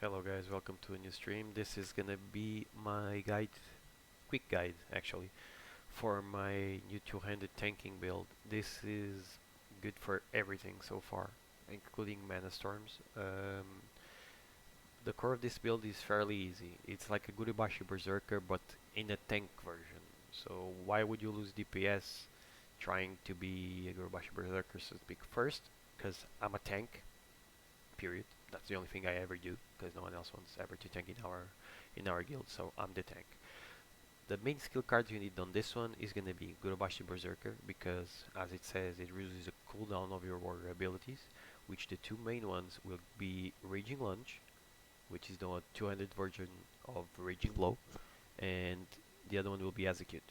Hello guys, welcome to a new stream. This is gonna be my guide, quick guide actually, for my new two-handed tanking build. This is good for everything so far, including mana storms. The core of this build is fairly easy. It's like a gurubashi berserker but in a tank version. So why would you lose DPS trying to be a gurubashi berserker, so to speak? First, because I'm a tank, period. That's the only thing I ever do because no one else wants ever to tank in our guild, so I'm the tank. The main skill cards you need on this one is gonna be Gurubashi Berserker because, as it says, it reduces the cooldown of your warrior abilities, which the two main ones will be Raging Lunge, which is the 200 version of Raging Blow, and the other one will be Execute.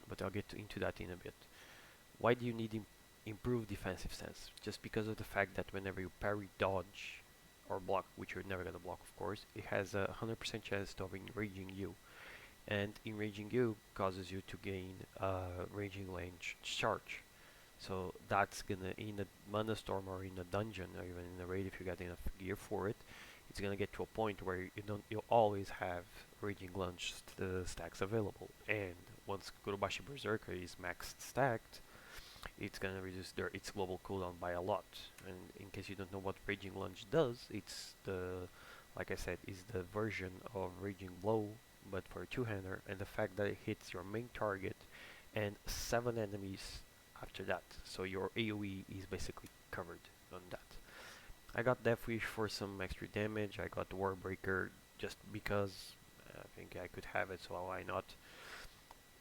But I'll get into that in a bit. Why do you need improved defensive stance? Just because of the fact that whenever you parry, dodge, or block, which you're never gonna block, of course, it has a 100% chance of enraging you, and enraging you causes you to gain raging range charge. So that's gonna, in a mana storm or in a dungeon or even in a raid, if you got enough gear for it, it's gonna get to a point where you always have raging lunge stacks available. And once Gurubashi Berserker is maxed stacked, it's gonna reduce its global cooldown by a lot. And in case you don't know what Raging Lunge does, it's the, like I said, is the version of Raging Blow, but for a two-hander, and the fact that it hits your main target and 7 enemies after that. So your AoE is basically covered on that. I got Death Wish for some extra damage. I got Warbreaker just because I think I could have it, so why not?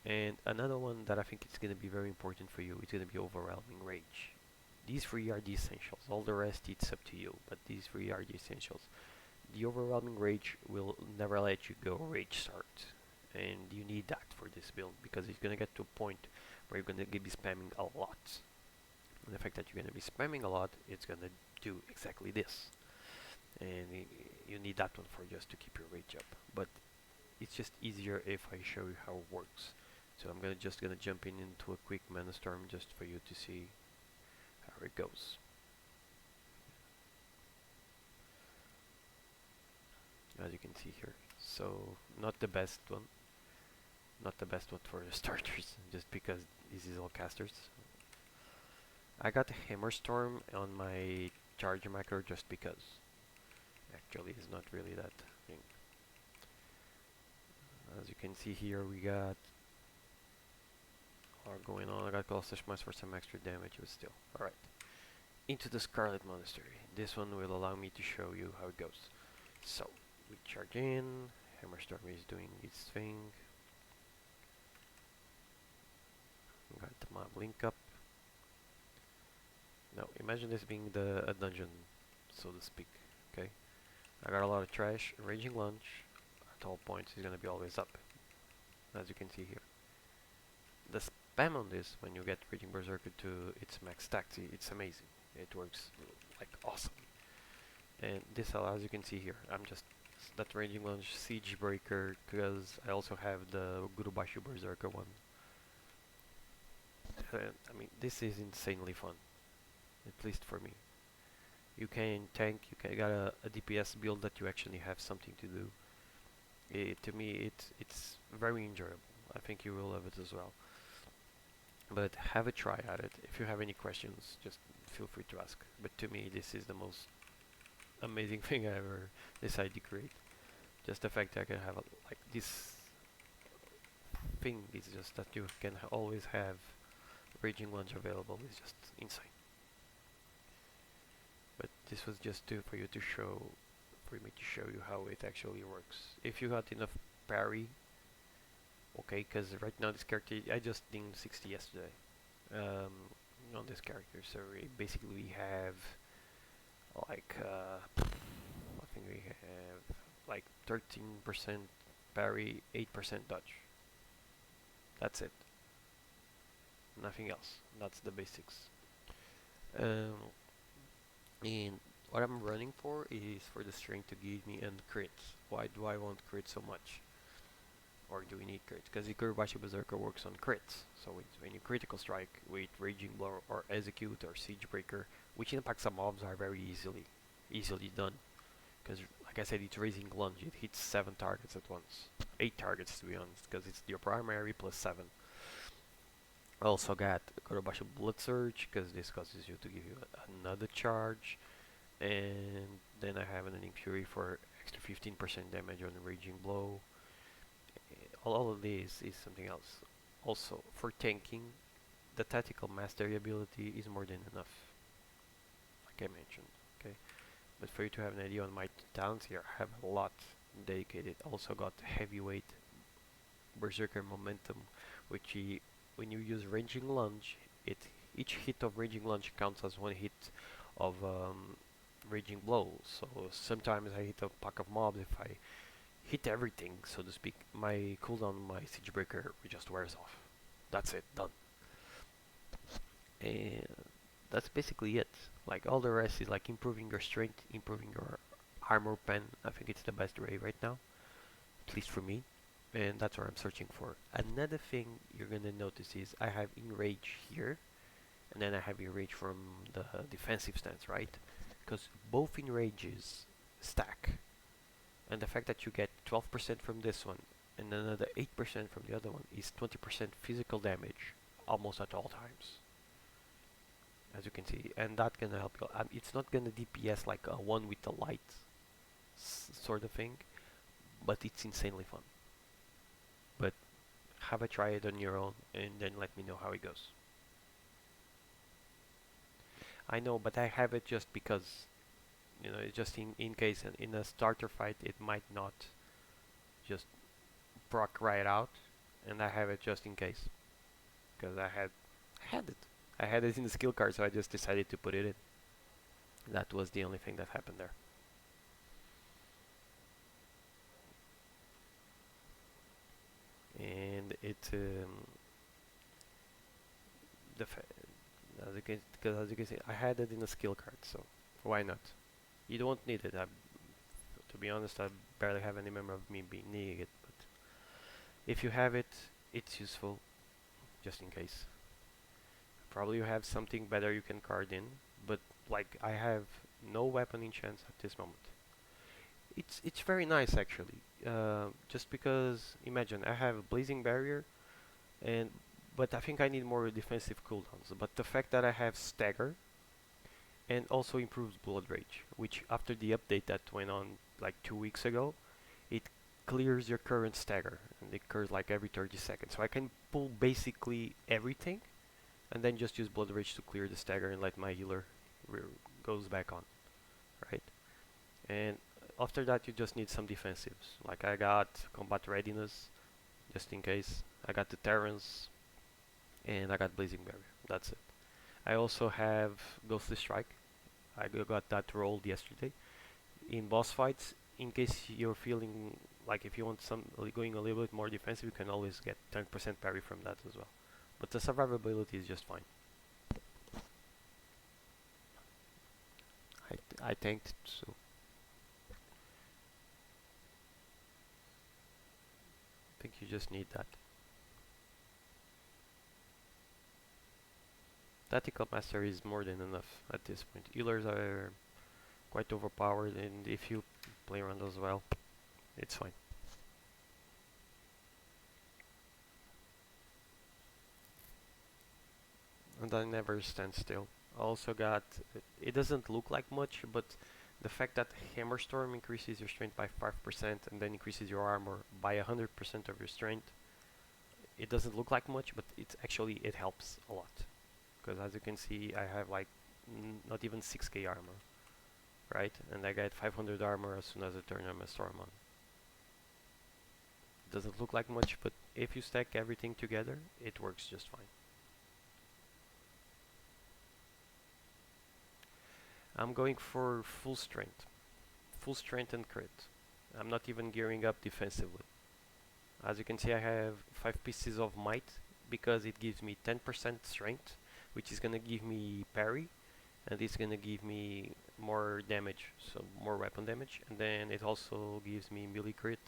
And another one that I think is going to be very important for you is going to be Overwhelming Rage. These three are the essentials. All the rest, it's up to you, but these three are the essentials. The Overwhelming Rage will never let you go Rage Start, and you need that for this build because it's going to get to a point where you're going to be spamming a lot. And the fact that you're going to be spamming a lot, it's going to do exactly this. And you need that one for just to keep your rage up. But it's just easier if I show you how it works. So I'm just gonna jump into a quick mana storm just for you to see how it goes. As you can see here. So not the best one. Not the best one for the starters, just because this is all casters. I got a Hammer Storm on my charge macro just because. Actually, it's not really that thing. As you can see here, we got are going on. I got Colossus Smash for some extra damage, but still. Alright. Into the Scarlet Monastery. This one will allow me to show you how it goes. So, we charge in. Hammerstorm is doing its thing. Got the mob link up. Now, imagine this being a dungeon, so to speak. Okay? I got a lot of trash. Raging Lunge at all points is gonna be always up. As you can see here. The spam on this, when you get Raging Berserker to its max stack, it's amazing. It works like awesome. And this, as you can see here, I'm just that Raging Lunge Siege Breaker because I also have the Gurubashi Berserker one. I mean, this is insanely fun, at least for me. You can tank, got a DPS build that you actually have something to do. To me, it's very enjoyable. I think you will love it as well. But have a try at it. If you have any questions, just feel free to ask. But to me, this is the most amazing thing I ever decided to create. Just the fact that I can have like this thing is just that you can always have Raging Lunge available is just insane. But this was just for you to show, for me to show you how it actually works. If you got enough parry, okay, because right now this character, I just dinged 60 yesterday on this character, so basically we have like, I think we have like 13% parry, 8% dodge. That's it. Nothing else. That's the basics. Um, and what I'm running for is for the strength to give me and crits. Why do I want crit so much? Or do we need crits? Because Ikurubashi Berserker works on crits. So when you critical strike with Raging Blow or Execute or Siege Breaker, which impacts some mobs are very easily done. because like I said, it's raising lunge. It hits 7 targets at once, 8 targets to be honest, because it's your primary plus 7. I also got gurubashi blood surge because this causes you to give you another charge, and then I have an impurity for extra 15% damage on a raging blow. All of this is something else. Also, for tanking, the tactical mastery ability is more than enough, like I mentioned. Okay, but for you to have an idea on my talents here, I have a lot dedicated. Also got heavyweight berserker momentum, which when you use ranging lunge, it each hit of raging lunge counts as one hit of raging blow. So sometimes I hit a pack of mobs. If I hit everything, so to speak, my cooldown, my siege breaker just wears off. That's it, done. And that's basically it. Like all the rest is like improving your strength, improving your armor pen. I think it's the best way right now, at least for me. And that's what I'm searching for. Another thing you're gonna notice is I have enrage here, and then I have enrage from the defensive stance, right? Because both enrages stack, and the fact that you get 12% from this one and another 8% from the other one is 20% physical damage almost at all times, as you can see, and that can help you. It's not gonna DPS like a one with the light sort of thing, but it's insanely fun. But have a try it on your own and then let me know how it goes. I know, but I have it just because, it's just in case in a starter fight it might not just proc right out, and I have it just in case because I had it. I had it in the skill card, so I just decided to put it in. That was the only thing that happened there. And it the because as you can see, I had it in a skill card, so why not? You don't need it. To be honest, I barely have any memory of me needing it, but if you have it, it's useful, just in case. Probably you have something better you can card in, but like I have no weapon enchants at this moment. It's very nice actually. Just because imagine I have a blazing barrier, and but I think I need more defensive cooldowns. But the fact that I have stagger and also improves blood rage, which after the update that went on like 2 weeks ago, it clears your current stagger, and it occurs like every 30 seconds. So I can pull basically everything, and then just use blood rage to clear the stagger and let my healer goes back on, right? And after that, you just need some defensives. Like I got combat readiness, just in case. I got deterrence, and I got blazing barrier. That's it. I also have ghostly strike. I got that rolled yesterday in boss fights. In case you're feeling like if you want some going a little bit more defensive, you can always get 10% parry from that as well. But the survivability is just fine. I tanked, so I think you just need that. Tactical mastery is more than enough at this point. Healers are quite overpowered, and if you play around as well, it's fine. And I never stand still. I also got, it doesn't look like much, but the fact that Hammer Storm increases your strength by 5% and then increases your armor by 100% of your strength, it doesn't look like much, but it helps a lot. Because as you can see, I have like not even 6k armor, right? And I get 500 armor as soon as I turn Hammer Storm on. It doesn't look like much, but if you stack everything together, it works just fine. I'm going for full strength and crit. I'm not even gearing up defensively. As you can see, I have 5 pieces of might because it gives me 10% strength, which is gonna give me parry, and it's gonna give me more damage, so more weapon damage, and then it also gives me melee crit,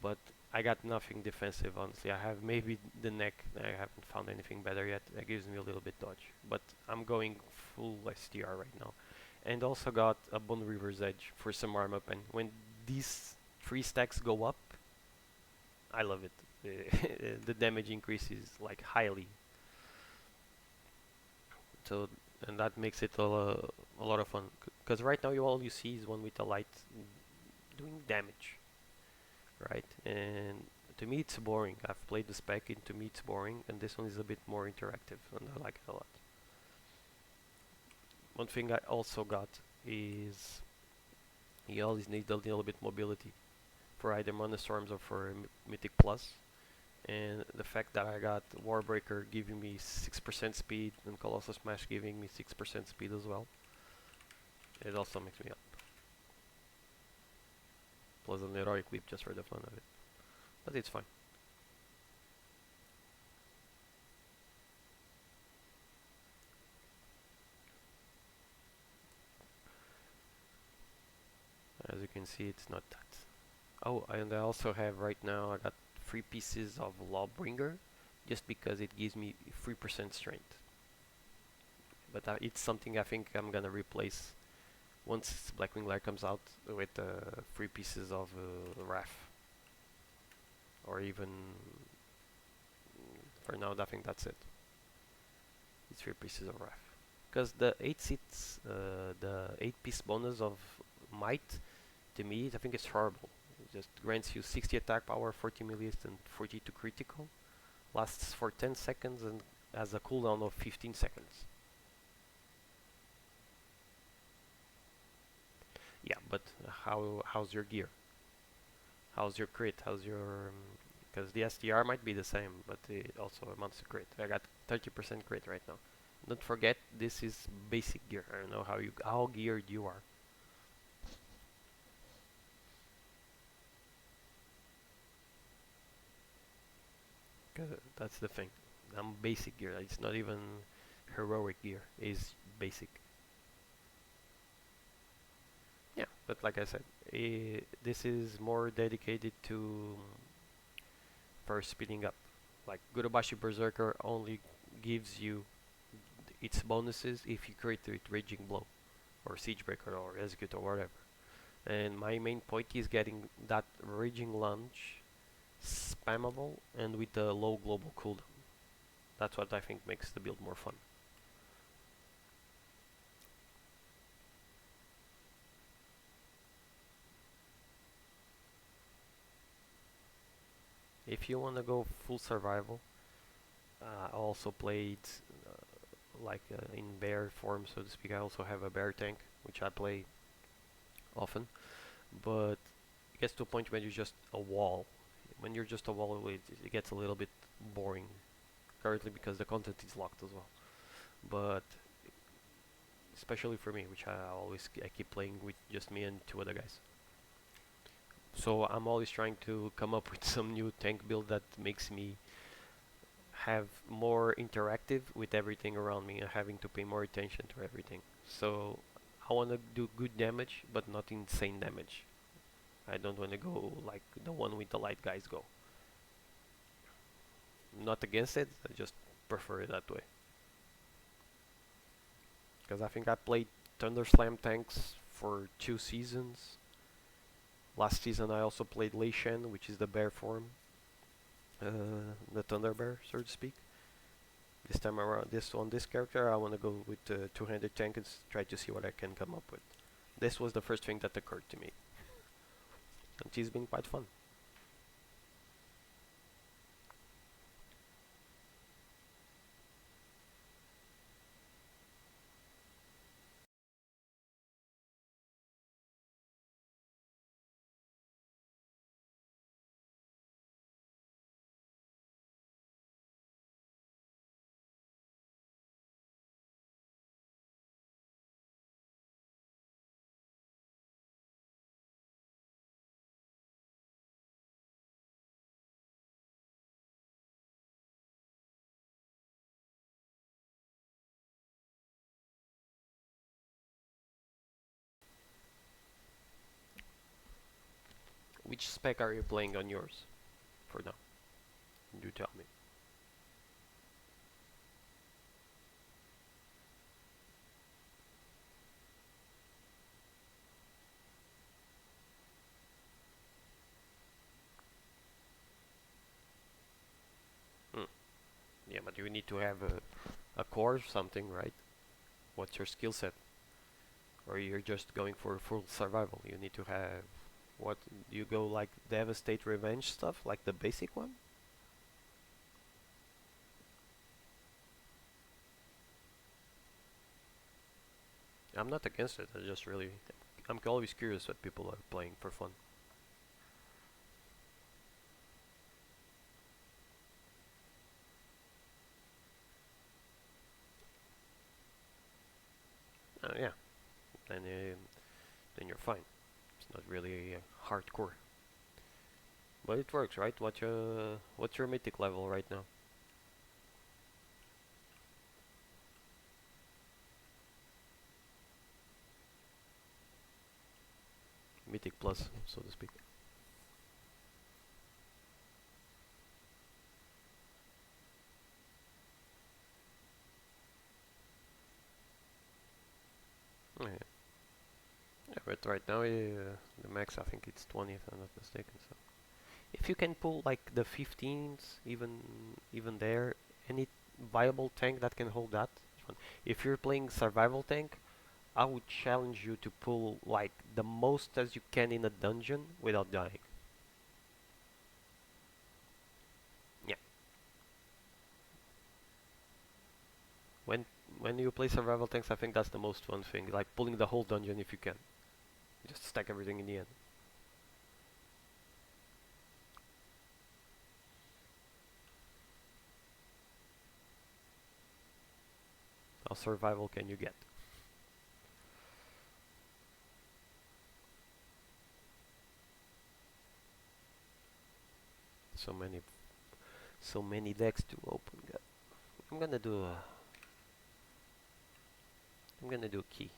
but I got nothing defensive, honestly. I have maybe the neck, I haven't found anything better yet, that gives me a little bit dodge, but I'm going full STR right now. and also got a Bone Reaver's Edge for some armor up. And when these 3 stacks go up, I love it. The damage increases like highly. So and that makes it a lot of fun. Because right now all you see is one with a light doing damage, right? And to me it's boring. I've played the spec and to me it's boring, and this one is a bit more interactive and I like it a lot. One thing I also got is you always need a little bit mobility for either Mana Storms or for Mythic Plus. And the fact that I got Warbreaker giving me 6% speed and Colossal Smash giving me 6% speed as well, it also makes me up. Plus an Heroic Leap just for the fun of it. But it's fine. As you can see, it's not that. Oh, and I also have right now, I got 3 pieces of Lawbringer, just because it gives me 3% strength. But it's something I think I'm gonna replace once Blackwing Lair comes out with 3 pieces of Wrath. Or even, for now, I think that's it. It's 3 pieces of Wrath. Because the 8 seats, the 8-piece bonus of Might, to me, I think it's horrible. It just grants you 60 attack power, 40 melee, and 42 critical. Lasts for 10 seconds and has a cooldown of 15 seconds. Yeah, but how's your gear? How's your crit? How's your... Because the STR might be the same, but it also amounts to crit. I got 30% crit right now. Don't forget, this is basic gear. I don't know how geared you are. That's the thing. I'm basic gear. It's not even heroic gear. It's basic. Yeah, but like I said, this is more dedicated to for speeding up. Like Gurubashi Berserker only gives you its bonuses if you crit with Raging Blow, or Siegebreaker, or Execute, or whatever. And my main point is getting that Raging Lunge spammable and with the low global cooldown. That's what I think makes the build more fun. If you want to go full survival, I also played in bear form, so to speak. I also have a bear tank, which I play often, but it gets to a point when you're just a wall. When you're just a wall, it gets a little bit boring currently because the content is locked as well. But especially for me, which I keep playing with just me and 2 other guys. So I'm always trying to come up with some new tank build that makes me have more interactive with everything around me and having to pay more attention to everything. So I want to do good damage, but not insane damage. I don't want to go like the one with the light guys go. I'm not against it, I just prefer it that way. Because I think I played Thunder Slam tanks for 2 seasons. Last season I also played Lei Shen, which is the bear form. The Thunder Bear, so to speak. This time around, this character, I want to go with the 200 tank and try to see what I can come up with. This was the first thing that occurred to me. And it's been quite fun. Which spec are you playing on yours for now? You tell me. you need to have a core or something, right? What's your skill set? Or you're just going for full survival? You need to have what you go like devastate revenge stuff, like the basic one. I'm not against it. I just really, I'm always curious what people are playing for fun. Yeah, then you're fine. It's not really hardcore, but it works, right? What's your mythic level right now? Mythic plus, so to speak. Oh, yeah. Yeah, but right now the max I think it's 20 if I'm not mistaken. So if you can pull like the 15s, even there, any viable tank that can hold that. If you're playing survival tank, I would challenge you to pull like the most as you can in a dungeon without dying. Yeah. When when you play survival tanks, I think that's the most fun thing, like pulling the whole dungeon if you can. Just stack everything in the end. How survival can you get? So many so many decks to open. I'm gonna do a I'm gonna do a key.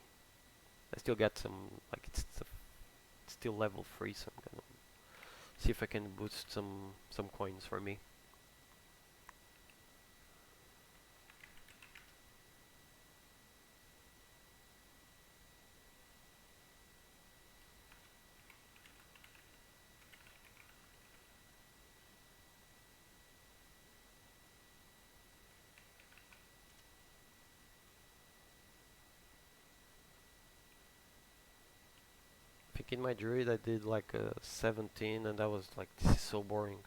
I still got some like it's still level 3, so I'm gonna see if I can boost some coins for me. I think in my druid I did like 17, and that was like, this is so boring.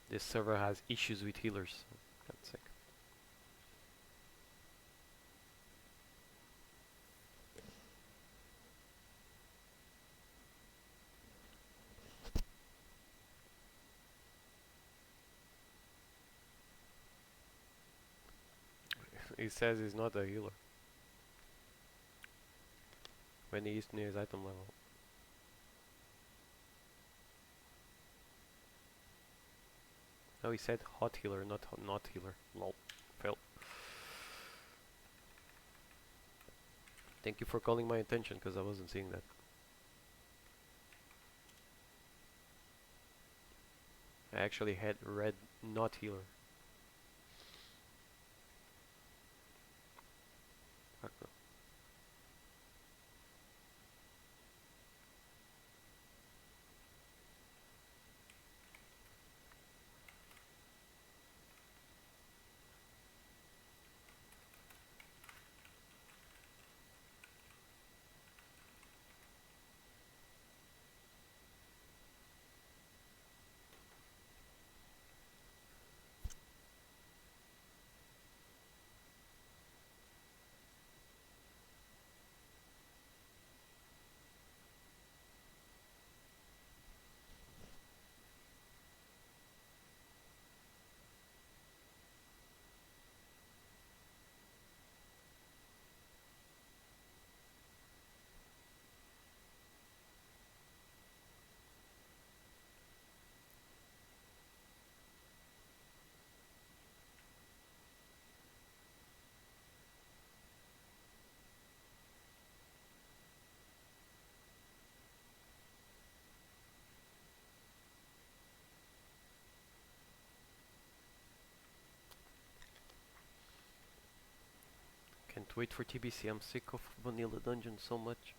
This server has issues with healers. God's sake. He says he's not a healer when he is near his item level. No, he said hot healer, not healer. Lol. Fail. Thank you for calling my attention, because I wasn't seeing that. I actually had read not healer. Can't wait for TBC. I'm sick of vanilla dungeons so much.